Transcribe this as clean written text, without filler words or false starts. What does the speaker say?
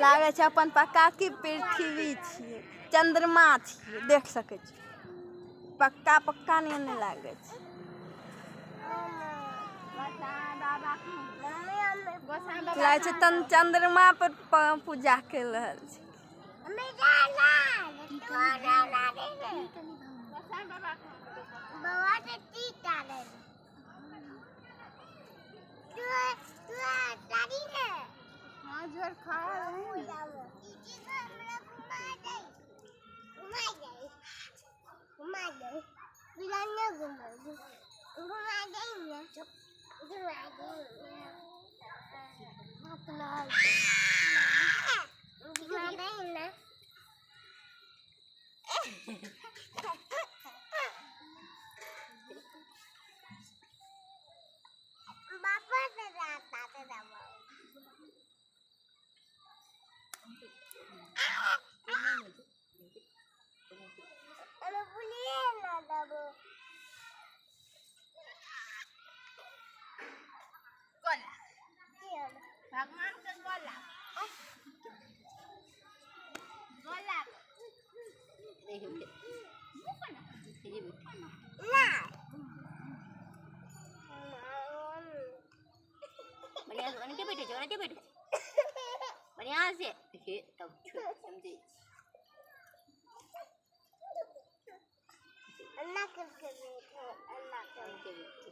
लागे छै अपन पक्का की पृथ्वी छियै, चंद्रमा छियै, देख सकै छी। पक्का पक्का नहीं लागे छै। लागे छै तन चंद्रमा पर पूजा कर रहल छै। भगवान के गोला गोला बढ़िया से उनके बैठे बढ़िया से देखिए तब समझे अल्लाह करके बैठे अल्लाह करके बैठे